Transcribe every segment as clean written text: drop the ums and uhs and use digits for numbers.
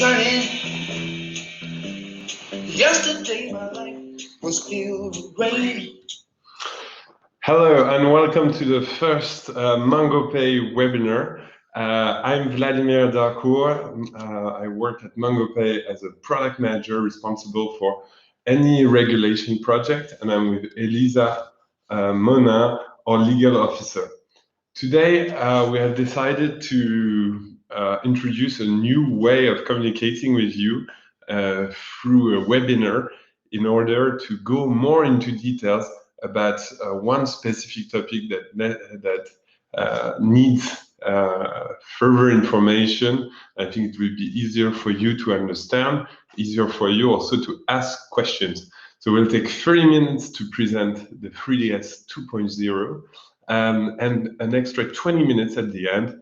sunny. Yesterday my life was filled with rain. Hello and welcome to the first MangoPay webinar. I'm Vladimir Darcourt. I work at MangoPay as a product manager responsible for any regulation project, and I'm with Elisa Mona, our legal officer. Today we have decided to introduce a new way of communicating with you through a webinar in order to go more into details about one specific topic that needs further information. I think it will be easier for you to understand, easier for you also to ask questions. So we'll take 30 minutes to present the 3DS 2.0 and an extra 20 minutes at the end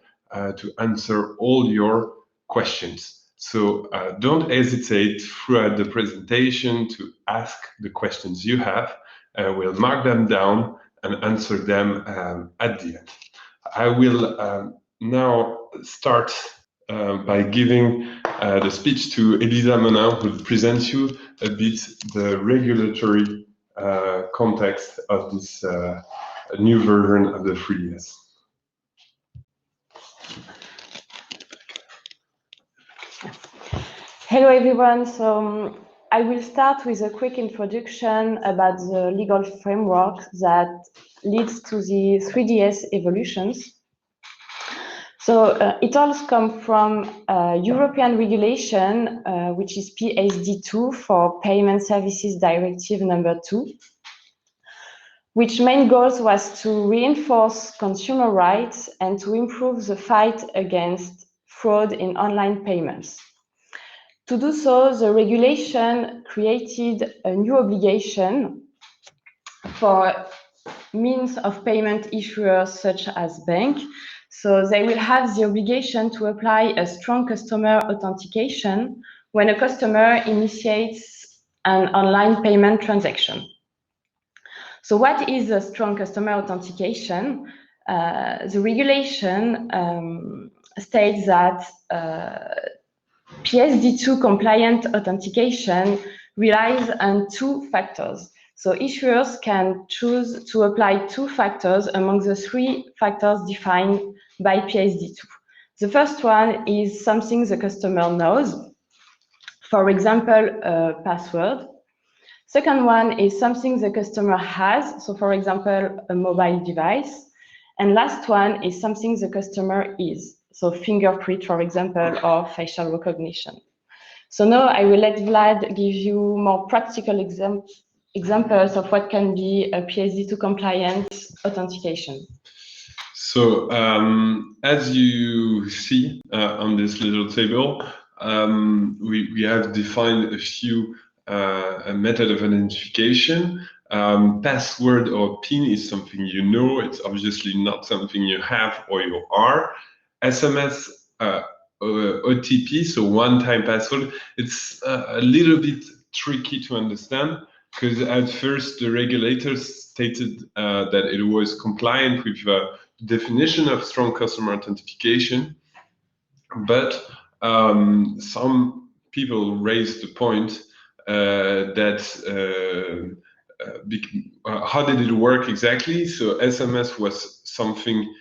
to answer all your questions. So don't hesitate throughout the presentation to ask the questions you have. We'll mark them down and answer them at the end. I will now start by giving the speech to Elisa Mona, who will present you a bit the regulatory context of this new version of the 3DS. Hello everyone. So I will start with a quick introduction about the legal framework that leads to the 3DS evolutions. So it all comes from European regulation, which is PSD2 for Payment Services Directive number 2, which main goals was to reinforce consumer rights and to improve the fight against fraud in online payments. To do so, the regulation created a new obligation for means of payment issuers such as banks. So they will have the obligation to apply a strong customer authentication when a customer initiates an online payment transaction. So what is a strong customer authentication? The regulation states that PSD2 compliant authentication relies on two factors. So issuers can choose to apply two factors among the three factors defined by PSD2. The first one is something the customer knows, for example, a password. Second one is something the customer has, so for example, a mobile device. And last one is something the customer is, so fingerprint, for example, or facial recognition. So now I will let Vlad give you more practical examples of what can be a PSD2 compliant authentication. So as you see on this little table, we have defined a few method of identification. Password or PIN is something you know. It's obviously not something you have or you are. SMS OTP, so one-time password, it's a little bit tricky to understand because at first the regulators stated that it was compliant with the definition of strong customer authentication, but some people raised the point that how did it work exactly? So SMS was something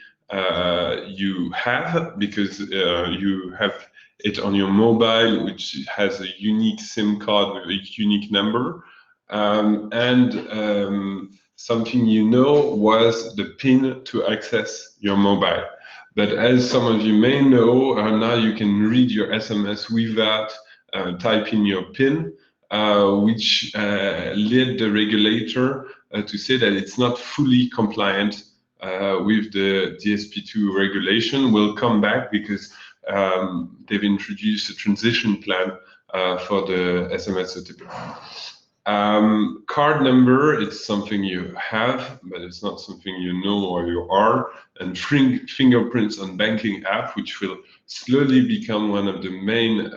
you have because you have it on your mobile, which has a unique SIM card with a unique number. Something you know was the PIN to access your mobile. But as some of you may know, now you can read your SMS without typing your PIN, which led the regulator to say that it's not fully compliant with the DSP2 regulation. We'll come back because they've introduced a transition plan for the SMS OTP. Card number, it's something you have, but it's not something you know or you are. And fingerprints on banking app, which will slowly become one of the main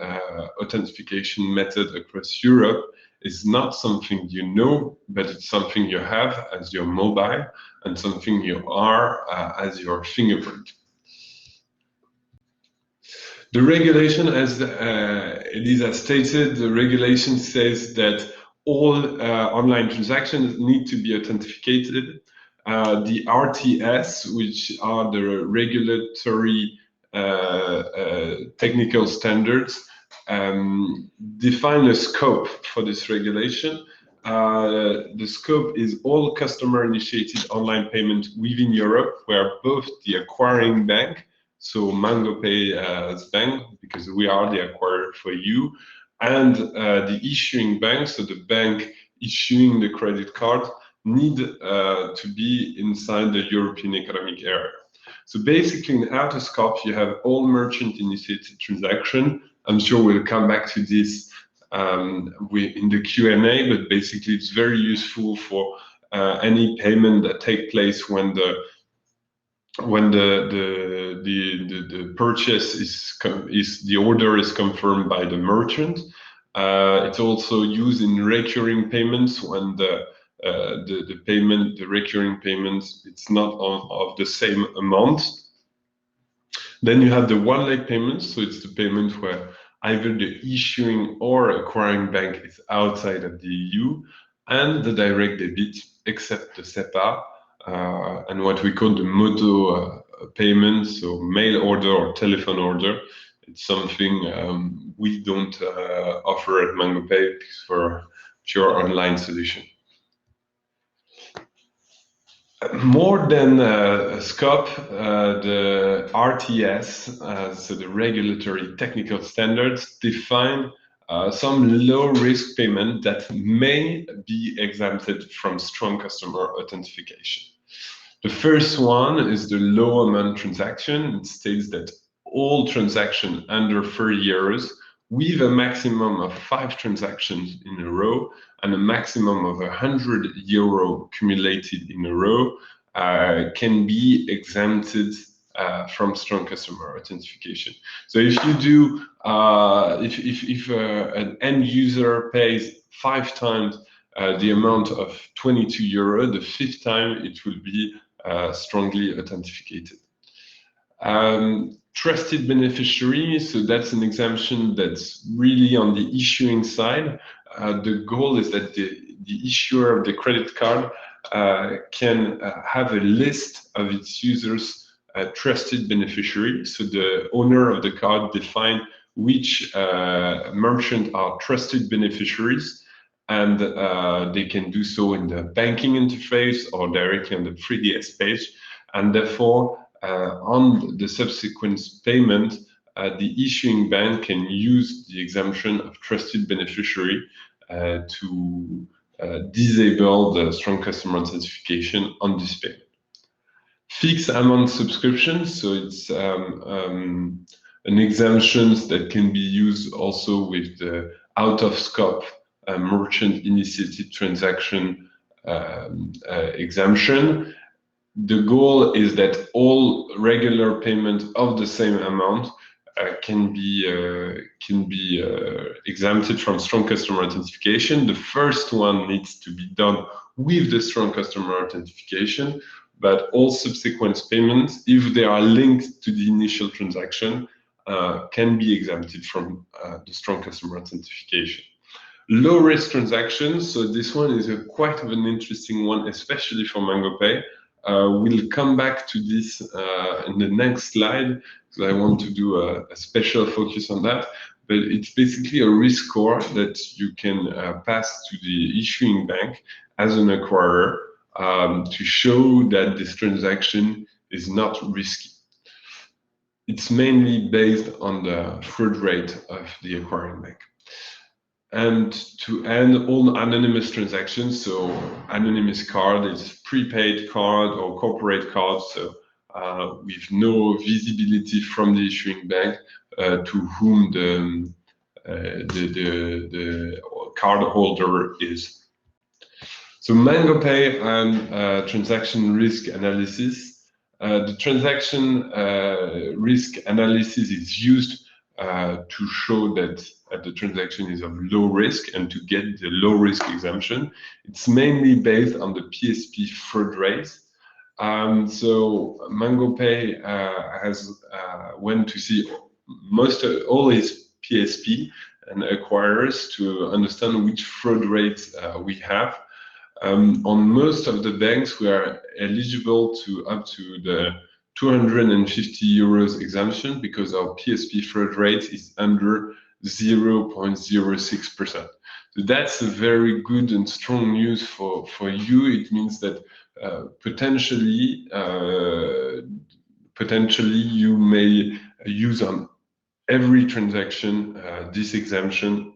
authentication methods across Europe, is not something you know, but it's something you have as your mobile and something you are as your fingerprint. The regulation, as Elisa stated, the regulation says that all online transactions need to be authenticated. The RTS, which are the regulatory technical standards, define a scope for this regulation. The scope is all customer-initiated online payment within Europe, where both the acquiring bank, so MangoPay as bank, because we are the acquirer for you, and the issuing bank, so the bank issuing the credit card, need to be inside the European Economic Area. So basically in outer scope, you have all merchant-initiated transaction. I'm sure we'll come back to this in the Q&A, but basically it's very useful for any payment that take place when the purchase the order is confirmed by the merchant. It's also used in recurring payments when the recurring payments, it's not of the same amount. Then you have the one leg payments, so it's the payment where either the issuing or acquiring bank is outside of the EU, and the direct debit, except the SEPA, and what we call the moto payment, so mail order or telephone order. It's something we don't offer at MangoPay for pure online solution. More than a scope, the RTS, so the regulatory technical standards, define some low-risk payment that may be exempted from strong customer authentication. The first one is the low amount transaction. It states that all transactions under 30 euros with a maximum of 5 transactions in a row and a maximum of 100 euro accumulated in a row can be exempted from strong customer authentication. So if you do, if an end user pays 5 times the amount of 22 euro, the 5th time it will be strongly authenticated. Trusted beneficiary, so that's an exemption that's really on the issuing side. The goal is that the issuer of the credit card can have a list of its users' trusted beneficiaries. So the owner of the card define which merchant are trusted beneficiaries, and they can do so in the banking interface or directly on the 3DS page, and therefore on the subsequent payment, the issuing bank can use the exemption of trusted beneficiary to disable the strong customer authentication on this payment. Fixed amount subscription, so it's an exemption that can be used also with the out of scope merchant initiated transaction exemption. The goal is that all regular payment of the same amount can be exempted from strong customer authentication. The first one needs to be done with the strong customer authentication, but all subsequent payments, if they are linked to the initial transaction, can be exempted from the strong customer authentication. Low risk transactions, so this one is quite of an interesting one, especially for MangoPay. We'll come back to this in the next slide, because I want to do a special focus on that. But it's basically a risk score that you can pass to the issuing bank as an acquirer to show that this transaction is not risky. It's mainly based on the fraud rate of the acquiring bank. And to end all anonymous transactions, so anonymous card is prepaid card or corporate card, so with no visibility from the issuing bank to whom the card holder is. So MangoPay and transaction risk analysis. The transaction risk analysis is used to show that the transaction is of low risk and to get the low risk exemption. It's mainly based on the PSP fraud rate. So MangoPay has went to see always PSP and acquirers to understand which fraud rate we have. On most of the banks, we are eligible to up to the 250 euros exemption because our PSP fraud rate is under 0.06%. So that's a very good and strong news for you. It means that potentially you may use on every transaction this exemption.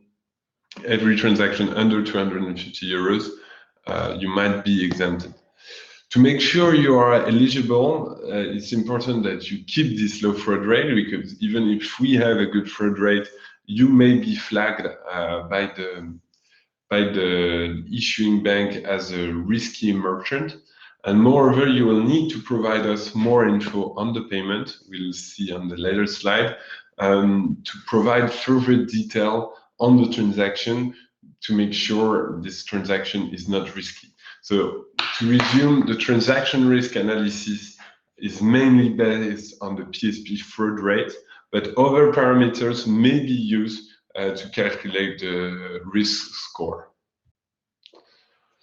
Every transaction under 250 euros, you might be exempted. To make sure you are eligible, it's important that you keep this low fraud rate, because even if we have a good fraud rate, you may be flagged by the issuing bank as a risky merchant. And moreover, you will need to provide us more info on the payment. We'll see on the later slide, to provide further detail on the transaction to make sure this transaction is not risky. So to resume, the transaction risk analysis is mainly based on the PSP fraud rate, but other parameters may be used to calculate the risk score.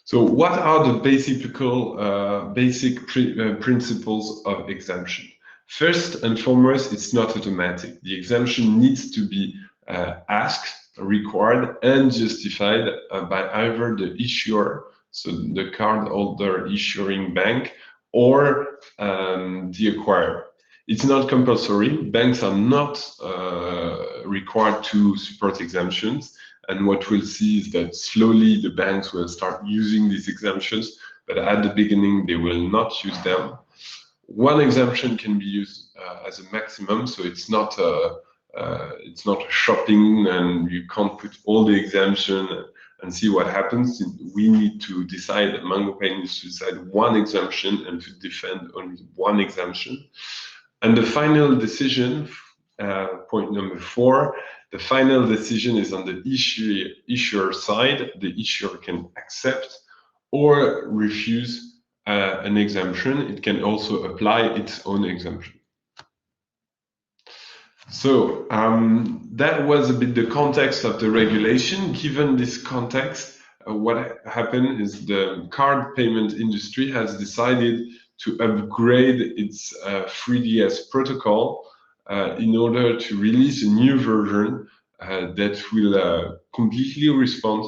So what are the basic principles of exemption? First and foremost, it's not automatic. The exemption needs to be asked, required, and justified by either the issuer, so the cardholder issuing bank, or the acquirer. It's not compulsory. Banks are not required to support exemptions. And what we'll see is that slowly the banks will start using these exemptions, but at the beginning they will not use them. One exemption can be used as a maximum, so it's not a shopping and you can't put all the exemption and see what happens. We need to decide, MangoPay needs to decide one exemption and to defend only one exemption. And the final decision, point number 4, the final decision is on the issuer side. The issuer can accept or refuse an exemption. It can also apply its own exemption. So that was a bit the context of the regulation. Given this context, what happened is the card payment industry has decided to upgrade its 3DS protocol in order to release a new version that will completely respond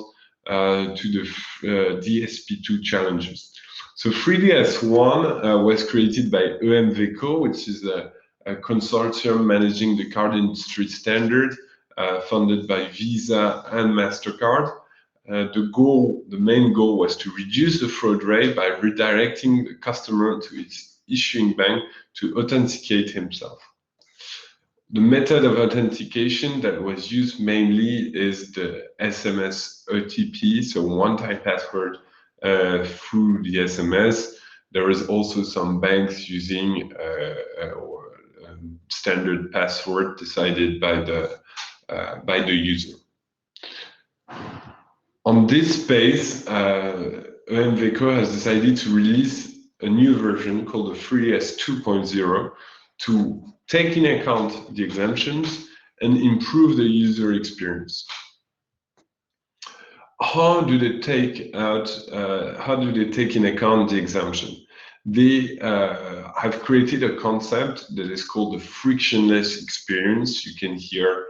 to the DSP2 challenges. So 3DS 1 was created by EMVCO, which is a consortium managing the card industry standard, funded by Visa and MasterCard. The main goal was to reduce the fraud rate by redirecting the customer to its issuing bank to authenticate himself. The method of authentication that was used mainly is the SMS OTP, so one-time password through the SMS. There is also some banks using standard password decided by the user. On this base, MangoPay has decided to release a new version called the 3DS 2.0 to take into account the exemptions and improve the user experience. How do they take into account the exemption? They have created a concept that is called the frictionless experience. You can hear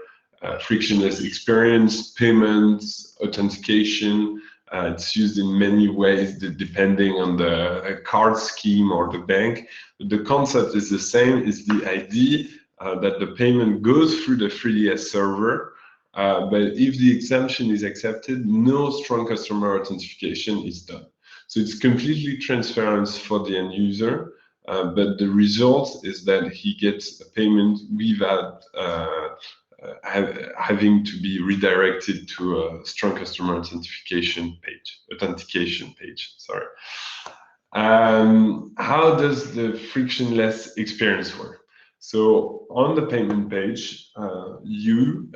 frictionless experience, payments, authentication. It's used in many ways depending on the card scheme or the bank. The concept is the same. It's the idea that the payment goes through the 3DS server, but if the exemption is accepted, no strong customer authentication is done. So it's completely transparent for the end user, but the result is that he gets a payment without having to be redirected to a strong customer authentication page. Sorry. How does the frictionless experience work? So on the payment page, you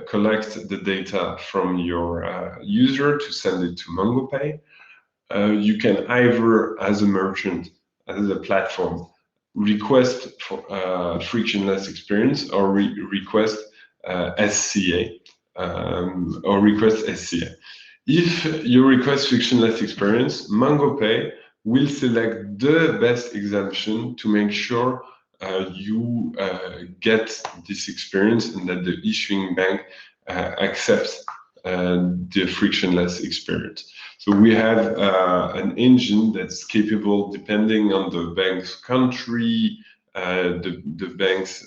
collect the data from your user to send it to MangoPay. You can either, as a merchant, as a platform, request for frictionless experience or request SCA or request SCA. If you request frictionless experience, MangoPay will select the best exemption to make sure you get this experience and that the issuing bank accepts the frictionless experience. So we have an engine that's capable, depending on the bank's country, the bank's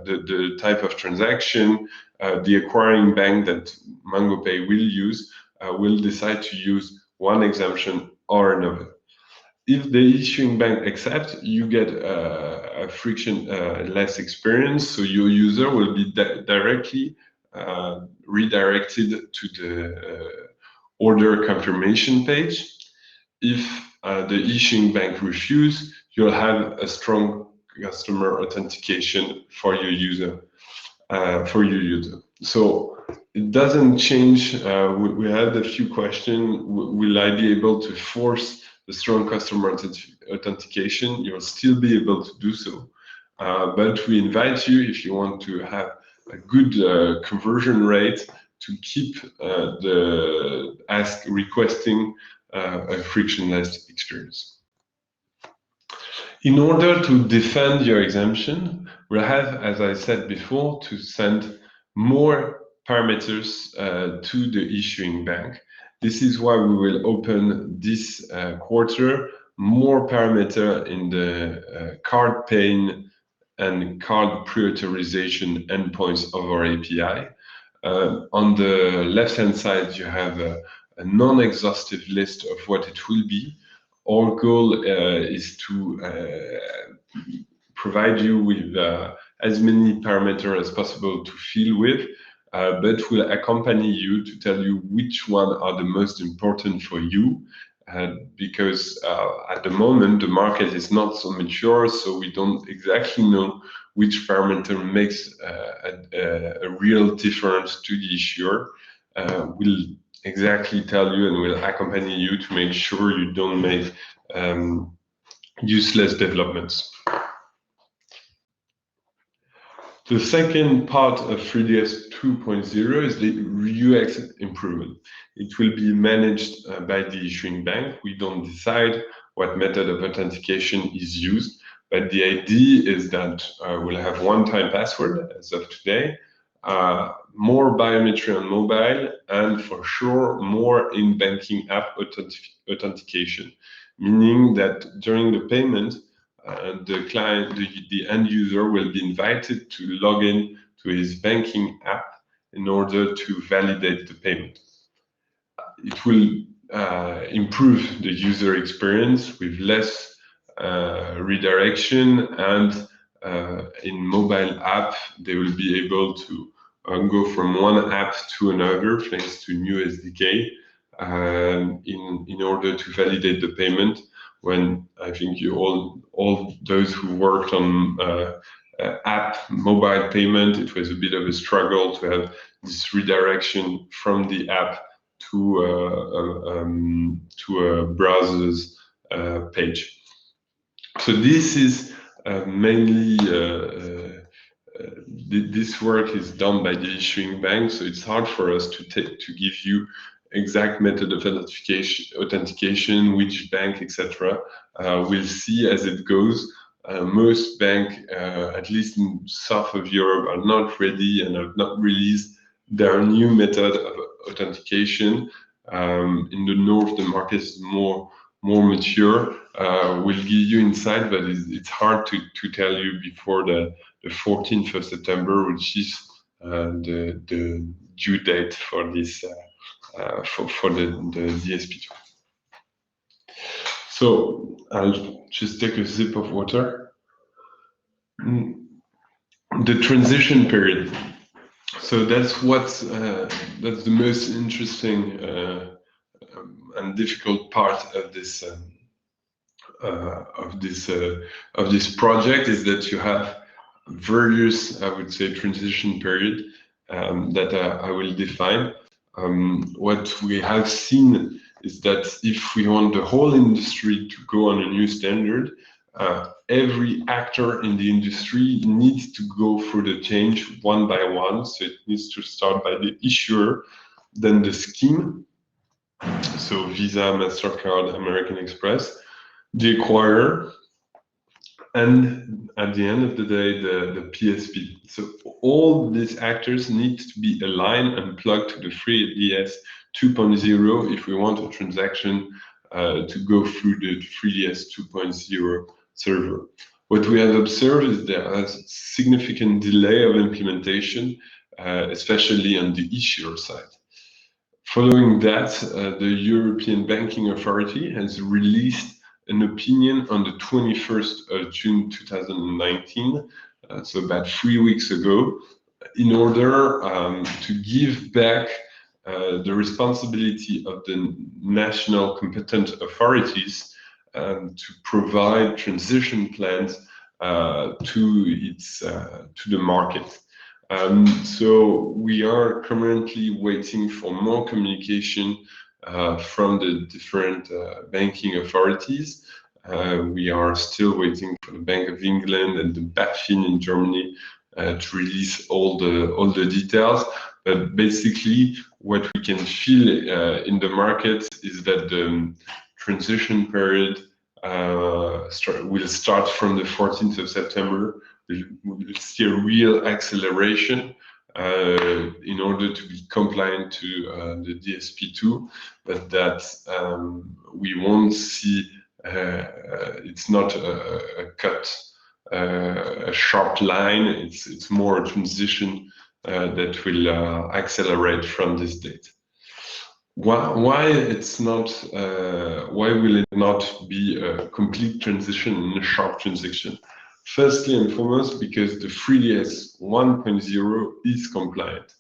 the type of transaction, the acquiring bank that MangoPay will use will decide to use one exemption or another. If the issuing bank accepts, you get a frictionless experience, so your user will be directly redirected to the order confirmation page. If the issuing bank refuses, you'll have a strong customer authentication for your user. So it doesn't change. We had a few questions. Will I be able to force the strong customer authentication? You'll still be able to do so. But we invite you, if you want to have a good conversion rate, to keep requesting a frictionless experience. In order to defend your exemption, we'll have, as I said before, to send more parameters to the issuing bank. This is why we will open this quarter more parameter in the card paying and card pre-authorization endpoints of our API. On the left-hand side, you have a non-exhaustive list of what it will be. Our goal is to provide you with as many parameters as possible to fill with, but we'll accompany you to tell you which one are the most important for you, because at the moment the market is not so mature, so we don't exactly know which parameter makes a real difference to the issuer. We'll exactly tell you and we'll accompany you to make sure you don't make useless developments. The second part of 3DS 2.0 is the UX improvement. It will be managed by the issuing bank. We don't decide what method of authentication is used, but the idea is that we'll have one-time password as of today, more biometry on mobile, and for sure more in-banking app authentication, meaning that during the payment, the client, the end user will be invited to log in to his banking app in order to validate the payment. It will improve the user experience with less redirection, and in mobile app, they will be able to go from one app to another thanks to new SDK in order to validate the payment. When I think you all those who worked on app mobile payment, it was a bit of a struggle to have this redirection from the app to a browser's page. So this is mainly this work is done by the issuing bank, so it's hard for us to give you exact method of authentication, which bank, etc. We'll see as it goes. Most banks, at least in south of Europe, are not ready and have not released their new method of authentication. In the north, the market is more mature. We'll give you insight, but it's hard to tell you before the 14th of September, which is the due date for this for the DSP2. So I'll just take a sip of water. The transition period. So that's that's the most interesting and difficult part of this project, is that you have various, I would say, transition period that I will define. What we have seen is that if we want the whole industry to go on a new standard, every actor in the industry needs to go through the change one by one. So it needs to start by the issuer, then the scheme, so Visa, MasterCard, American Express, the acquirer, and at the end of the day, the PSP. So all these actors need to be aligned and plugged to the 3DS 2.0 if we want a transaction to go through the 3DS 2.0 server. What we have observed is there is significant delay of implementation, especially on the issuer side. Following that, the European Banking Authority has released an opinion on the 21st of June 2019, so about 3 weeks ago, in order to give back the responsibility of the national competent authorities to provide transition plans to the market. So we are currently waiting for more communication from the different banking authorities. We are still waiting for the Bank of England and the BaFin in Germany to release all the details. But basically, what we can feel in the market is that the transition period will start from the 14th of September. We'll see a real acceleration in order to be compliant to the DSP2, but that we won't see, it's not a cut, a sharp line, it's more a transition that will accelerate from this date. Why it's not? Why will it not be a complete transition and a sharp transition? Firstly and foremost, because the 3DS 1.0 is compliant.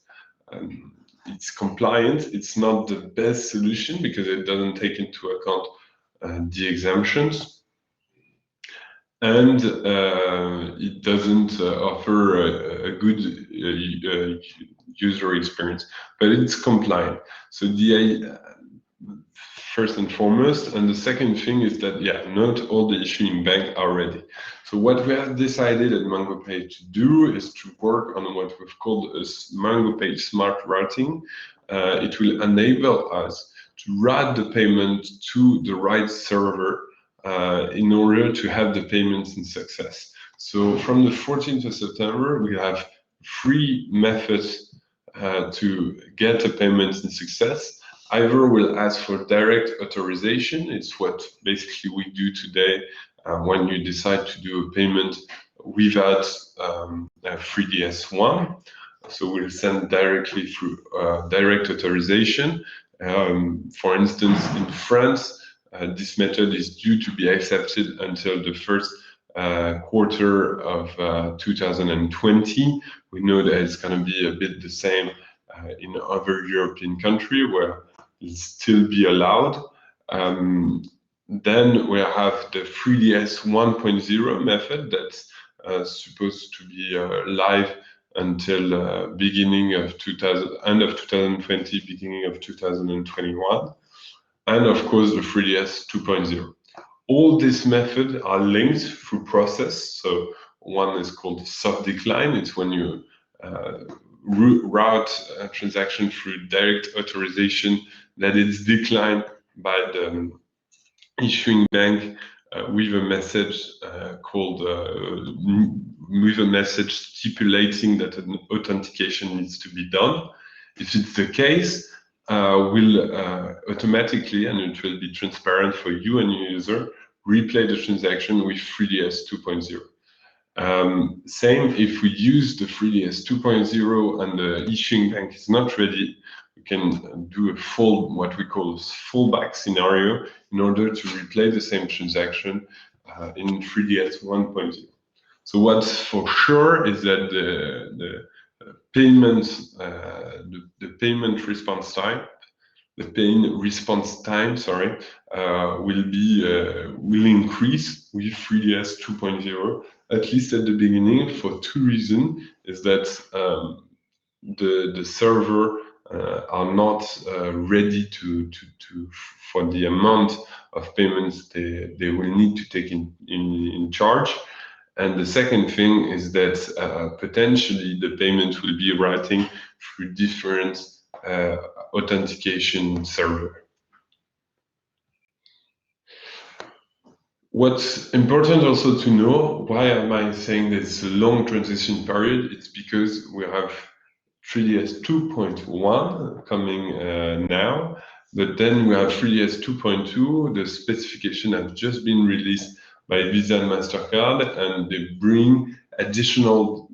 It's compliant. It's not the best solution because it doesn't take into account the exemptions, and it doesn't offer a good user experience, but it's compliant. So the first and foremost, and the second thing is that not all the issuing banks are ready. So what we have decided at MangoPay to do is to work on what we've called a MangoPay smart routing. It will enable us to route the payment to the right server in order to have the payments in success. So from the 14th of September, we have 3 methods to get the payments in success. Either we'll ask for direct authorization. It's what basically we do today when you decide to do a payment without 3DS1. So we'll send directly through direct authorization. For instance, in France, this method is due to be accepted until the first quarter of 2020. We know that it's going to be a bit the same in other European countries where it'll still be allowed. Then we have the 3DS 1.0 method that's supposed to be live until beginning of end of 2020, beginning of 2021, and of course the 3DS 2.0. All these methods are linked through process. So one is called soft decline. It's when you route a transaction through direct authorization that is declined by the issuing bank with a message with a message stipulating that an authentication needs to be done. If it's the case, we'll automatically, and it will be transparent for you and your user, replay the transaction with 3DS 2.0. Same if we use the 3DS 2.0 and the issuing bank is not ready, we can do what we call a fallback scenario in order to replay the same transaction in 3DS 1.0. So what's for sure is that the payment response time will increase with 3DS 2.0, at least at the beginning, for 2 reasons. Is that the server are not ready for the amount of payments they will need to take in charge. And the second thing is that potentially the payment will be writing through different authentication server. What's important also to know, why am I saying that it's a long transition period? It's because we have 3DS 2.1 coming now, but then we have 3DS 2.2. The specification has just been released by Visa and MasterCard, and it brings additional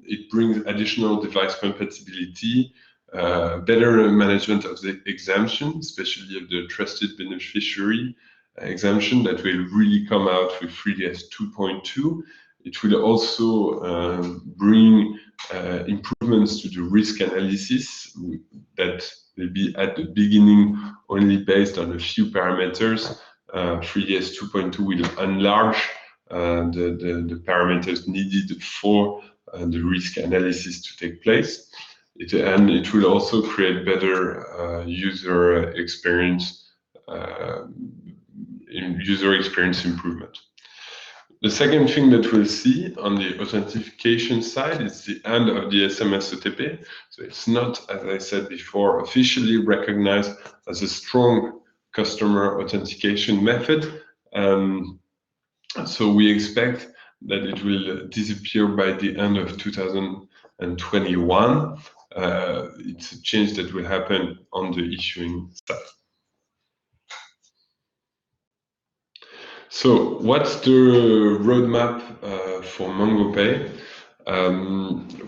device compatibility, better management of the exemption, especially of the trusted beneficiary exemption that will really come out with 3DS 2.2. It will also bring improvements to the risk analysis that will be at the beginning only based on a few parameters. 3DS 2.2 will enlarge the parameters needed for the risk analysis to take place. And it will also create better user experience improvement. The second thing that we'll see on the authentication side is the end of the SMS OTP. So it's not, as I said before, officially recognized as a strong customer authentication method. So we expect that it will disappear by the end of 2021. It's a change that will happen on the issuing side. So what's the roadmap for MangoPay?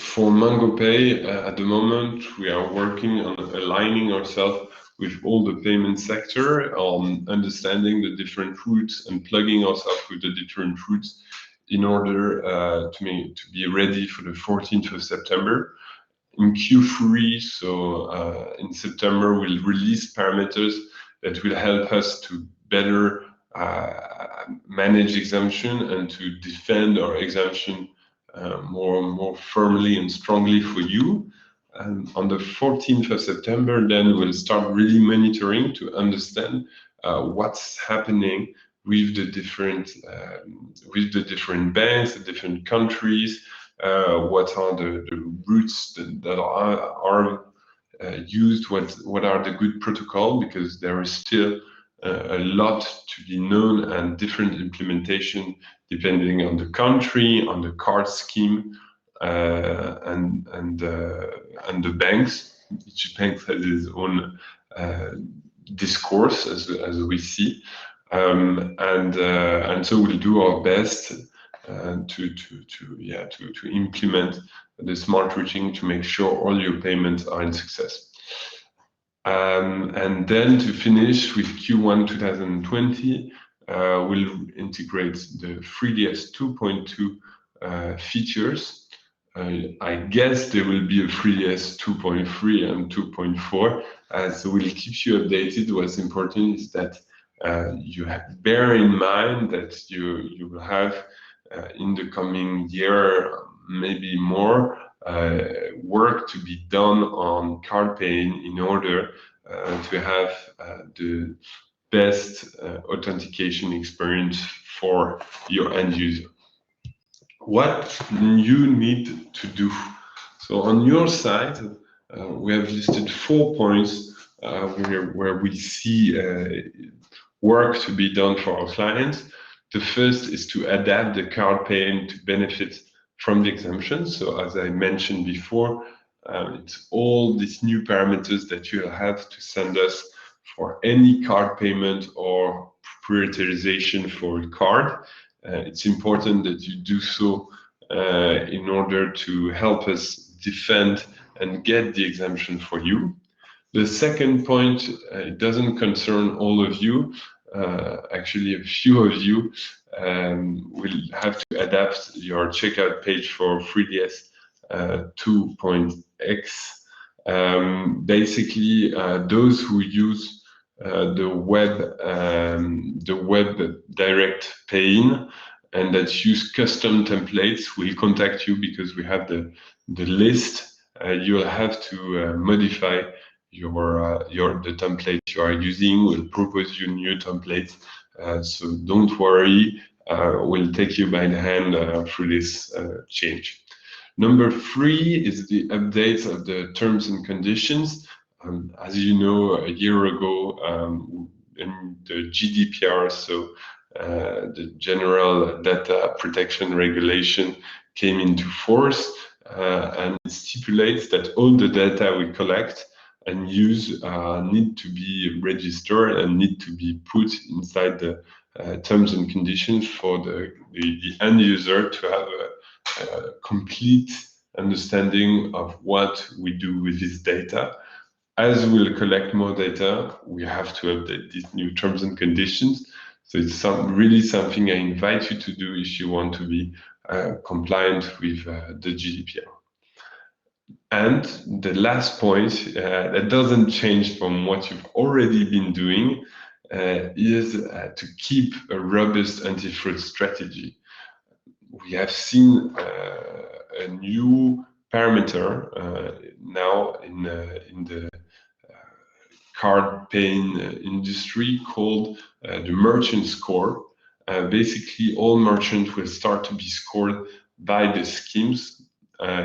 For MangoPay, at the moment, we are working on aligning ourselves with all the payment sector, on understanding the different routes and plugging ourselves with the different routes in order to be ready for the 14th of September. In Q3, so in September, we'll release parameters that will help us to better manage exemption and to defend our exemption more firmly and strongly for you. And on the 14th of September, then we'll start really monitoring to understand what's happening with the different banks, the different countries, what are the routes that are used, what are the good protocol, because there is still a lot to be known and different implementation depending on the country, on the card scheme, and the banks. Each bank has its own discourse, as we see, and so we'll do our best to implement the smart routing to make sure all your payments are in success. And then to finish with Q1 2020, we'll integrate the 3DS 2.2 features. I guess there will be a 3DS 2.3 and 2.4, so we'll keep you updated. What's important is that you bear in mind that you will have in the coming year, maybe more, work to be done on card paying in order to have the best authentication experience for your end user. What you need to do. So on your side, we have listed 4 points where we see work to be done for our clients. The first is to adapt the card paying to benefit from the exemption. So as I mentioned before, it's all these new parameters that you have to send us for any card payment or prioritization for a card. It's important that you do so in order to help us defend and get the exemption for you. The second point, it doesn't concern all of you. Actually, a few of you will have to adapt your checkout page for 3DS 2.x. Basically, those who use the web direct paying and that use custom templates will contact you, because we have the list. You'll have to modify the template you are using, will propose you new templates. So don't worry, we'll take you by the hand through this change. Number 3 is the updates of the terms and conditions. As you know, a year ago, in the GDPR, so the General Data Protection Regulation, came into force, and it stipulates that all the data we collect and use need to be registered and need to be put inside the terms and conditions for the end user to have a complete understanding of what we do with this data. As we'll collect more data, we have to update these new terms and conditions. So it's really something I invite you to do if you want to be compliant with the GDPR. And the last point that doesn't change from what you've already been doing is to keep a robust anti-fraud strategy. We have seen a new parameter now in the card paying industry called the merchant score. Basically, all merchants will start to be scored by the schemes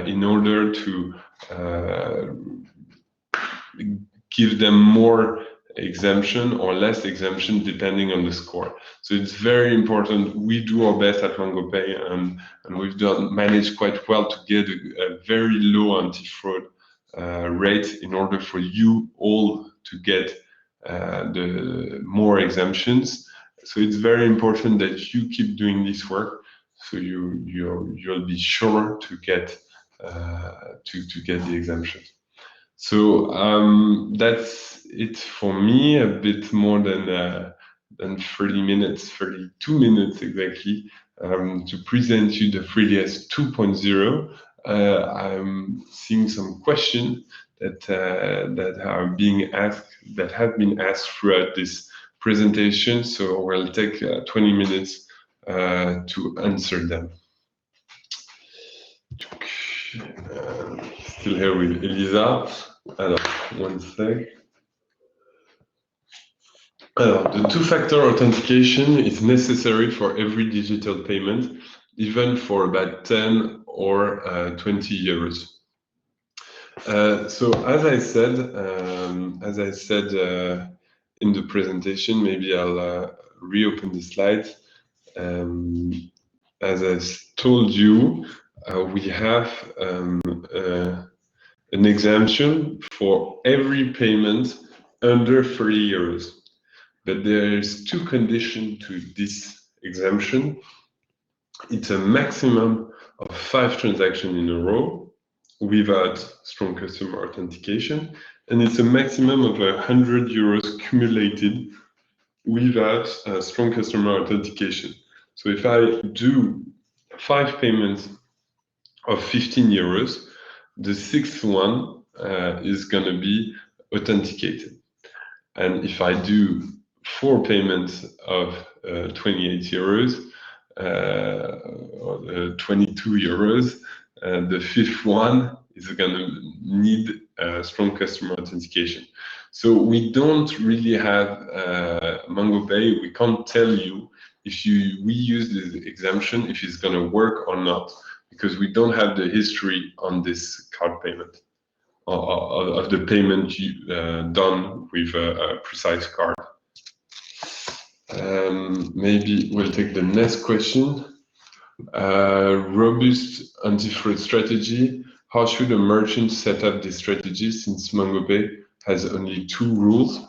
in order to give them more exemption or less exemption depending on the score. So it's very important. We do our best at MangoPay, and we've managed quite well to get a very low anti-fraud rate in order for you all to get the more exemptions. So it's very important that you keep doing this work, so you'll be sure to get the exemptions. So that's it for me. A bit more than 30 minutes, 32 minutes exactly, to present you the 3DS 2.0. I'm seeing some questions that have been asked throughout this presentation. So we'll take 20 minutes to answer them. Still here with Elisa. Alors, one sec. The two-factor authentication is necessary for every digital payment, even for about 10 or 20 euros. So as I said in the presentation, maybe I'll reopen the slides. As I told you, we have an exemption for every payment under 30 euros. But there's 2 conditions to this exemption. It's a maximum of 5 transactions in a row without strong customer authentication, and it's a maximum of 100 euros cumulated without strong customer authentication. So if I do 5 payments of 15 euros, the 6th one is going to be authenticated. And if I do 4 payments of 28 euros, or 22 euros, the 5th one is going to need strong customer authentication. So we don't really have MangoPay. We can't tell you if we use this exemption, if it's going to work or not, because we don't have the history on this card payment of the payment done with a precise card. Maybe we'll take the next question. Robust anti-fraud strategy. How should a merchant set up this strategy since MangoPay has only 2 rules?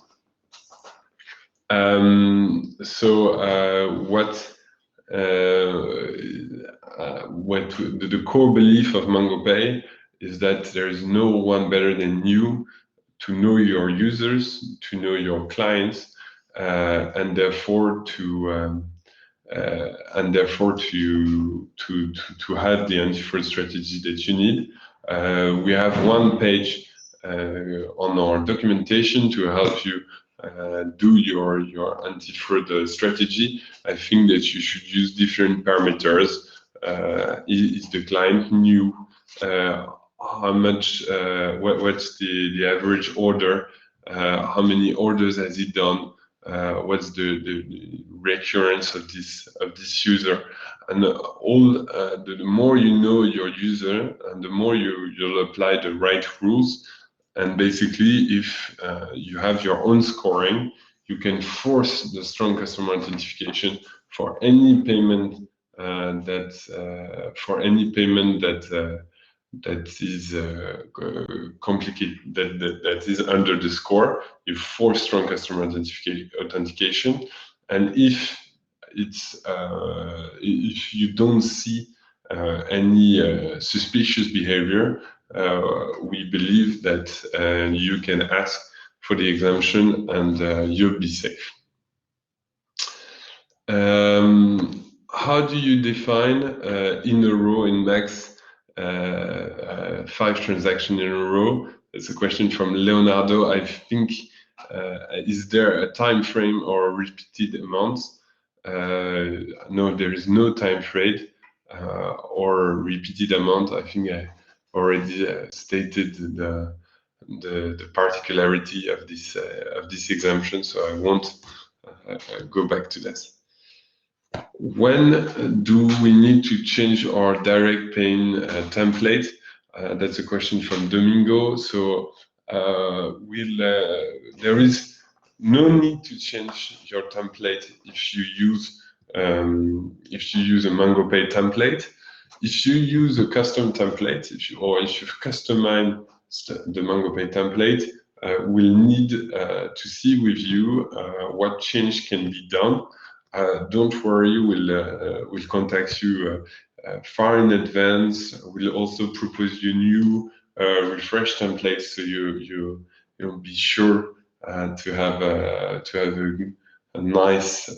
The core belief of MangoPay is that there is no one better than you to know your users, to know your clients, and therefore to have the anti-fraud strategy that you need. We have one page on our documentation to help you do your anti-fraud strategy. I think that you should use different parameters. Is the client new? how much, what's the average order, how many orders has he done, what's the recurrence of this user, and the more you know your user, and the more you'll apply the right rules. And basically, if you have your own scoring, you can force the strong customer authentication for any payment that is complicated, that is under the score. You force strong customer authentication, and if you don't see any suspicious behavior, we believe that you can ask for the exemption and you'll be safe. How do you define in a row in max 5 transactions in a row? It's a question from Leonardo. I think, is there a time frame or repeated amounts? No, there is no time frame or repeated amount. I think I already stated the particularity of this exemption, so I won't go back to that. When do we need to change our direct paying template? That's a question from Domingo. So there is no need to change your template if you use a MangoPay template. If you use a custom template, if you customize the MangoPay template, we'll need to see with you what change can be done. Don't worry, we'll contact you far in advance. We'll also propose you new refresh templates, so you'll be sure to have a nice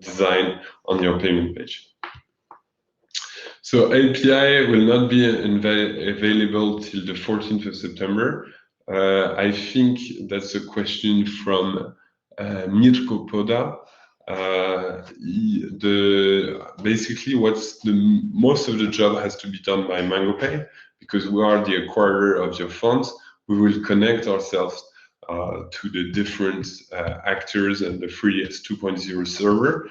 design on your payment page. So API will not be available till the 14th of September. I think that's a question from Mirko Poda. Basically, most of the job has to be done by MangoPay, because we are the acquirer of your funds. We will connect ourselves to the different actors and the 3DS 2.0 server.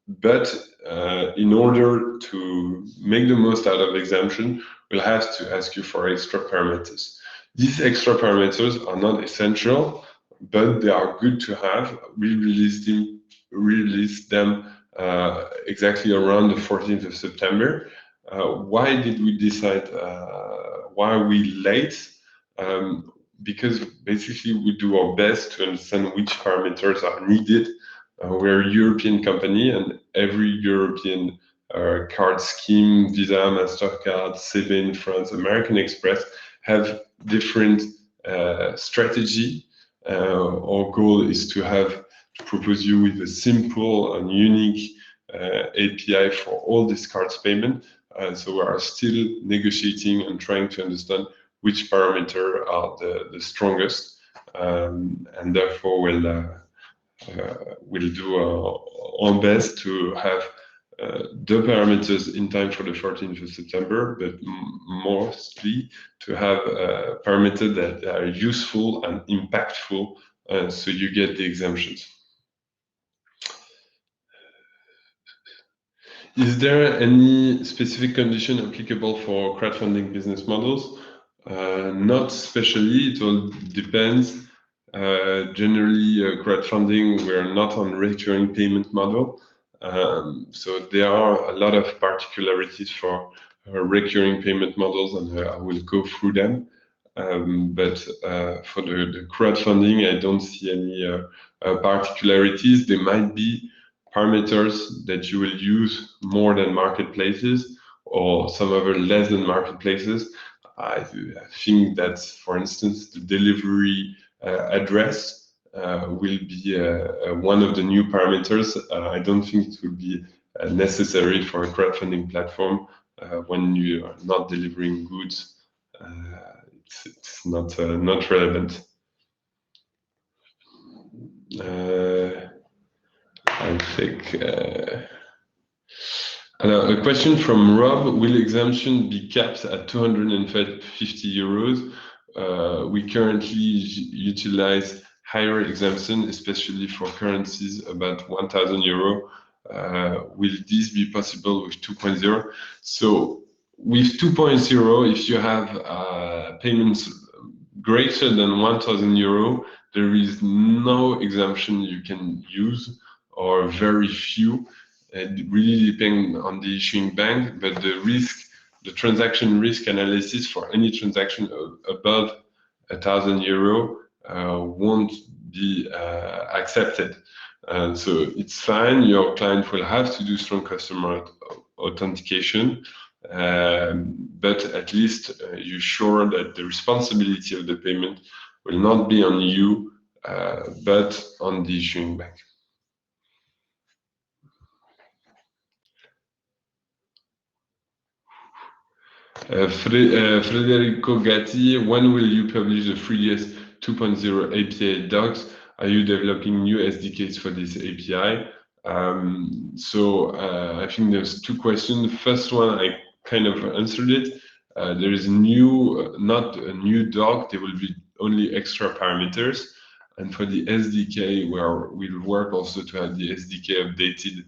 But in order to make the most out of exemption, we'll have to ask you for extra parameters. These extra parameters are not essential, but they are good to have. We released them exactly around the 14th of September. Why did we decide? Why are we late? Because basically we do our best to understand which parameters are needed. We're a European company, and every European card scheme, Visa, MasterCard, CB in France, American Express, have different strategy. Our goal is to propose you with a simple and unique API for all these cards payment. So we are still negotiating and trying to understand which parameter are the strongest, and therefore we'll do our best to have the parameters in time for the 14th of September, but mostly to have parameters that are useful and impactful, so you get the exemptions. Is there any specific condition applicable for crowdfunding business models? Not especially. It all depends. Generally, crowdfunding, we're not on recurring payment model. So there are a lot of particularities for recurring payment models, and I will go through them. But for the crowdfunding, I don't see any particularities. There might be parameters that you will use more than marketplaces, or some other less than marketplaces. I think that, for instance, the delivery address will be one of the new parameters. I don't think it will be necessary for a crowdfunding platform when you are not delivering goods. It's not relevant. I think A question from Rob: will exemption be capped at 250 euros? We currently utilize higher exemption, especially for currencies about 1,000 euro. Will this be possible with 2.0? So with 2.0, if you have payments greater than 1,000 euro, there is no exemption you can use, or very few. It really depends on the issuing bank, but the transaction risk analysis for any transaction above 1,000 euro won't be accepted. So it's fine. Your client will have to do strong customer authentication, but at least you're sure that the responsibility of the payment will not be on you, but on the issuing bank. Federico Gatti, when will you publish the 3DS 2.0 API docs? Are you developing new SDKs for this API? I think there's two questions. The first one, I kind of answered it. There is not a new doc, there will be only extra parameters. And for the SDK, we'll work also to have the SDK updated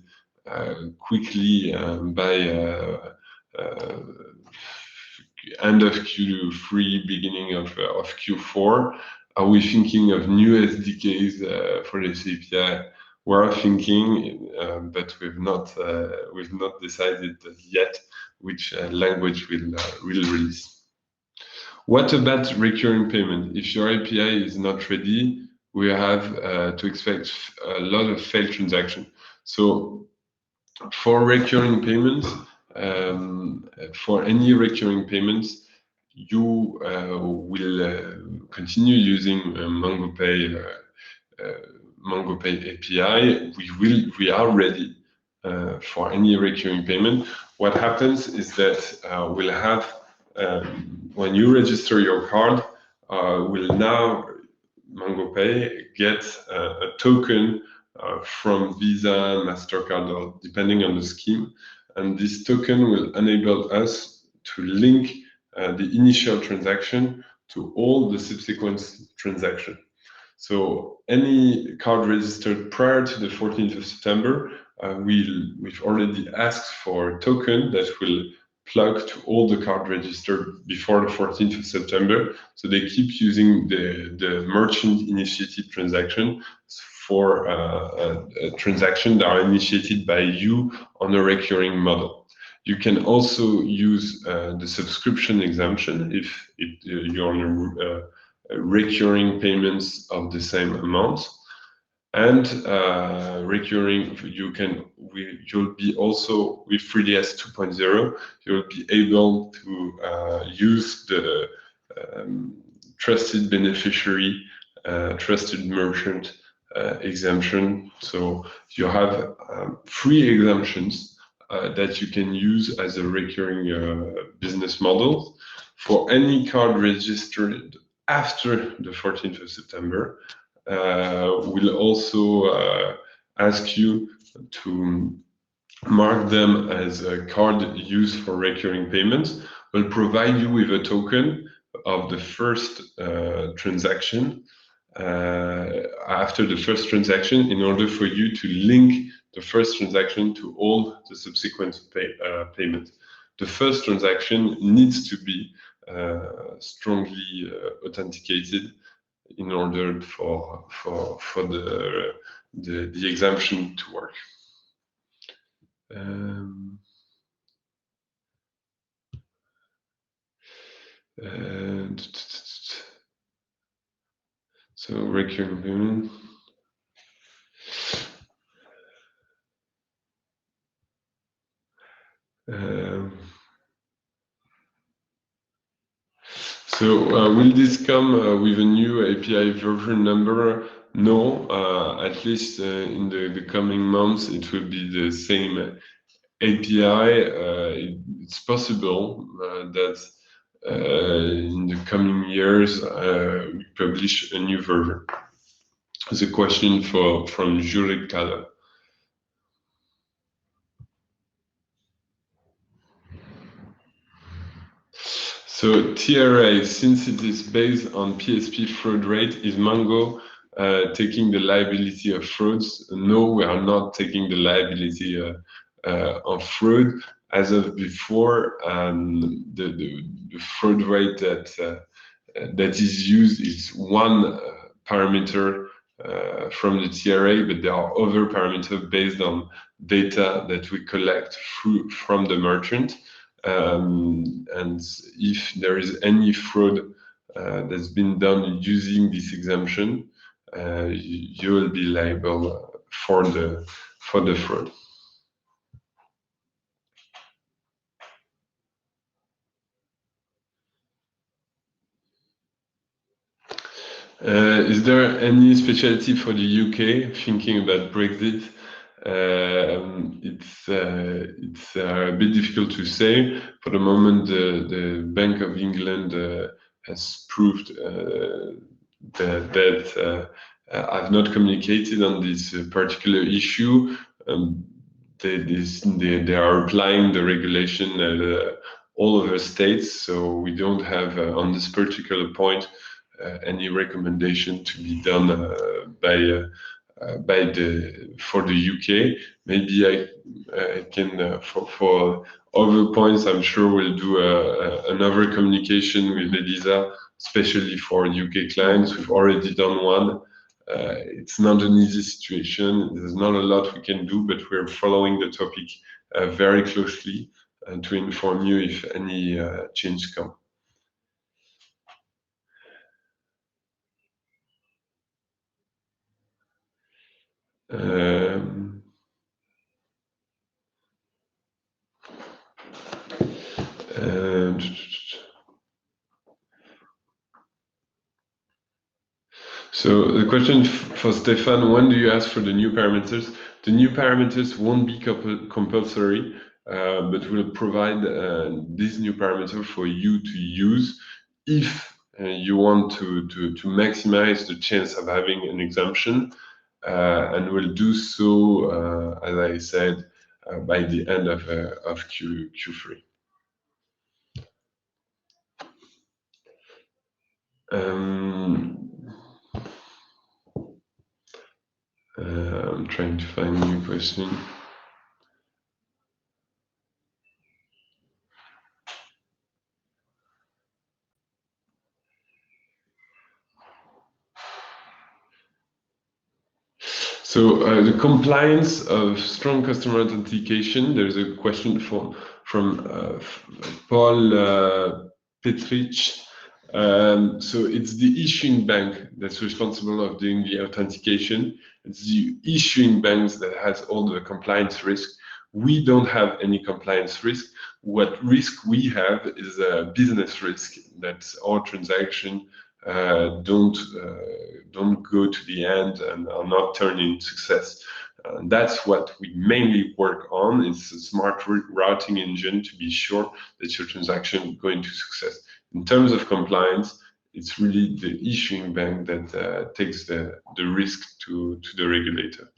quickly by end of Q3, beginning of Q4. Are we thinking of new SDKs for this API? We're thinking, but we've not decided yet which language we'll release. What about recurring payment? If your API is not ready, we have to expect a lot of failed transactions. So for recurring payments, for any recurring payments, you will continue using MangoPay API. We are ready for any recurring payment. What happens is that we'll have when you register your card, will now MangoPay get a token from Visa, MasterCard, or depending on the scheme. And this token will enable us to link the initial transaction to all the subsequent transactions. So any card registered prior to the 14th of September, we've already asked for a token that will plug to all the card registered before the 14th of September. So they keep using the merchant initiated transaction for a transaction that are initiated by you on a recurring model. You can also use the subscription exemption if you're on recurring payments of the same amount. And recurring, you'll be also with 3DS 2.0, you'll be able to use the trusted beneficiary, trusted merchant exemption. So you have three exemptions that you can use as a recurring business model for any card registered after the 14th of September. We'll also ask you to mark them as a card used for recurring payments. We'll provide you with a token of the first transaction after the first transaction in order for you to link the first transaction to all the subsequent payments. The first transaction needs to be strongly authenticated in order for the exemption to work. So recurring payment. Will this come with a new API version number? No, at least in the coming months, it will be the same API. It's possible that in the coming years we publish a new version. There's a question from Jurek Kala. So TRA, since it is based on PSP fraud rate, is Mango taking the liability of frauds? No, we are not taking the liability of fraud. As of before, the fraud rate that is used is one parameter from the TRA, but there are other parameters based on data that we collect from the merchant. And if there is any fraud that's been done using this exemption, you will be liable for the fraud. Is there any specialty for the UK thinking about Brexit? It's a bit difficult to say. For the moment, the Bank of England has proved that I've not communicated on this particular issue. They are applying the regulation at all over states, so we don't have on this particular point any recommendation to be done for the UK. Maybe I can for other points. I'm sure we'll do another communication with Elisa, especially for UK clients. We've already done one. It's not an easy situation. There's not a lot we can do, but we're following the topic very closely and to inform you if any change come. So the question for Stefan, when do you ask for the new parameters? The new parameters won't be compulsory, but will provide this new parameter for you to use if you want to maximize the chance of having an exemption, and will do so, as I said, by the end of Q3. I'm trying to find a new question. So the compliance of strong customer authentication, there's a question from Paul Petrich. So it's the issuing bank that's responsible of doing the authentication. It's the issuing banks that has all the compliance risk. We don't have any compliance risk. What risk we have is a business risk, that our transaction don't go to the end and are not turned into success. That's what we mainly work on. It's a smart routing engine to be sure that your transaction go into success. In terms of compliance, it's really the issuing bank that takes the risk to the regulator.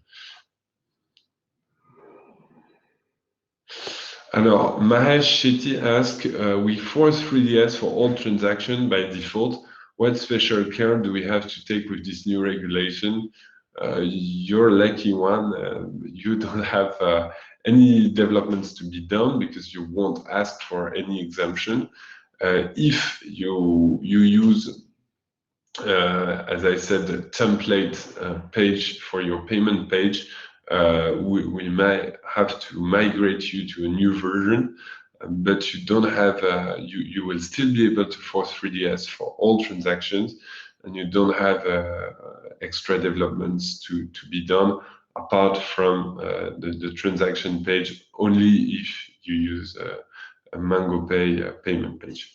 Alors, Mahesh Shetty asks, we force 3DS for all transactions by default. What special care do we have to take with this new regulation? You're a lucky one. You don't have any developments to be done because you won't ask for any exemption. If you use, as I said, the template page for your payment page, we might have to migrate you to a new version, but you don't have, you will still be able to force 3DS for all transactions, and you don't have extra developments to be done apart from the transaction page, only if you use a MangoPay payment page.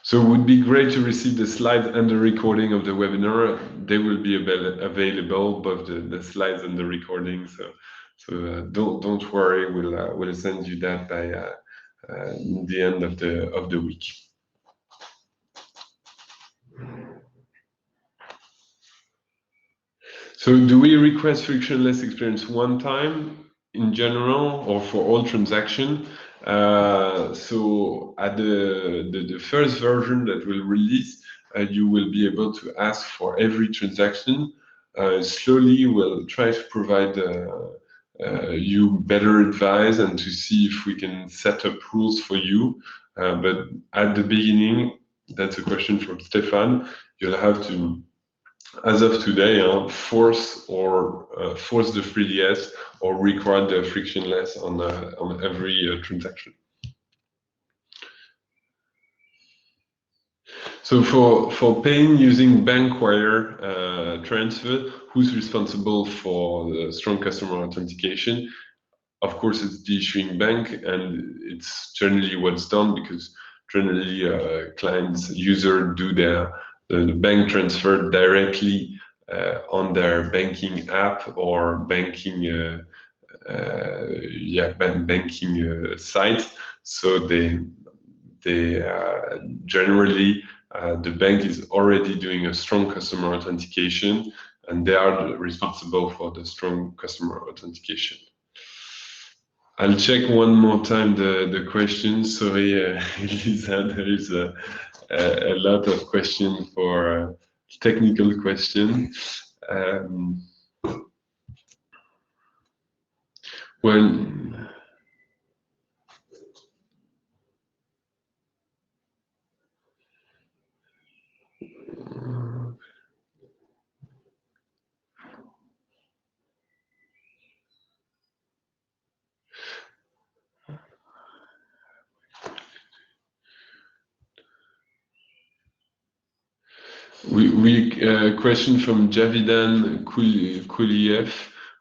So it would be great to receive the slides and the recording of the webinar. They will be available, both the slides and the recording. So don't worry, we'll send you that by the end of the week. So do we request frictionless experience one time? in general or for all transactions. So at the first version that will release, you will be able to ask for every transaction. Slowly, we'll try to provide you better advice and to see if we can set up rules for you. But at the beginning, that's a question from Stefan. You'll have to, as of today, force the 3DS or require the frictionless on every transaction. So for paying using bank wire transfer, who's responsible for the strong customer authentication? Of course, it's the issuing bank, and it's generally what's done because generally user do the bank transfer directly on their banking app or banking site. So they generally the bank is already doing a strong customer authentication, and they are responsible for the strong customer authentication. I'll check one more time the questions. Sorry, Elisa, there is a lot of questions for technical questions. Question from Javidan Kuliev.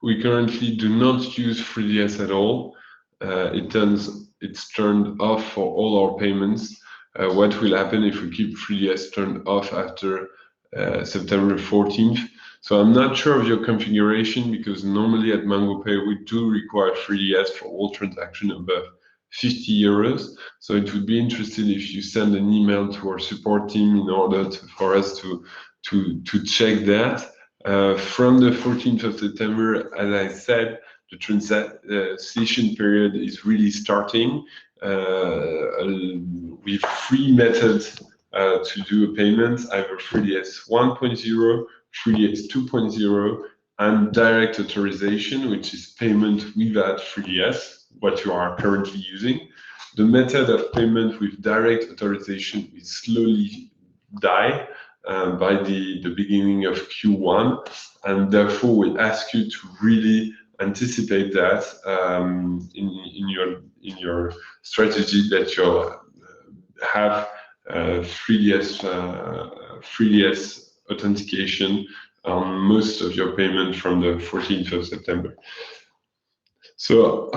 We currently do not use 3DS at all. It's turned off for all our payments. What will happen if we keep 3DS turned off after September 14th? So I'm not sure of your configuration because normally at MangoPay we do require 3DS for all transactions above 50 euros. So it would be interesting if you send an email to our support team in order for us to check that. From the 14th of September, as I said, the transition period is really starting. We have three methods to do a payment, either 3DS 1.0, 3DS 2.0, and direct authorization, which is payment without 3DS, what you are currently using. The method of payment with direct authorization will slowly die by the beginning of Q1, and therefore we ask you to really anticipate that in your strategy, that you'll have 3DS authentication on most of your payment from the 14th of September. So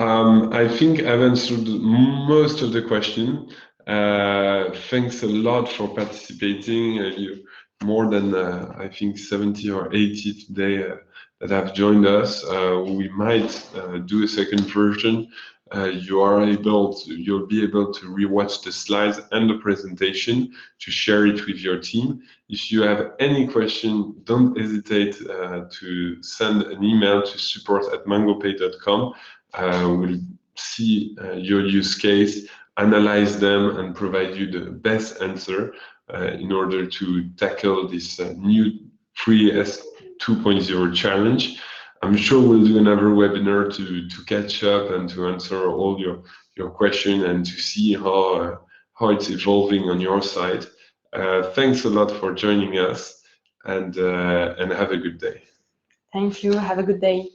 I think I've answered most of the question. Thanks a lot for participating. More than I think 70 or 80 today that have joined us. We might do a second version. You'll be able to rewatch the slides and the presentation to share it with your team. If you have any question, don't hesitate to send an email to support@mangopay.com. We'll see your use case, analyze them, and provide you the best answer in order to tackle this new 3DS 2.0 challenge. I'm sure we'll do another webinar to catch up and to answer all your questions and to see how it's evolving on your side. Thanks a lot for joining us, and have a good day. Thank you. Have a good day.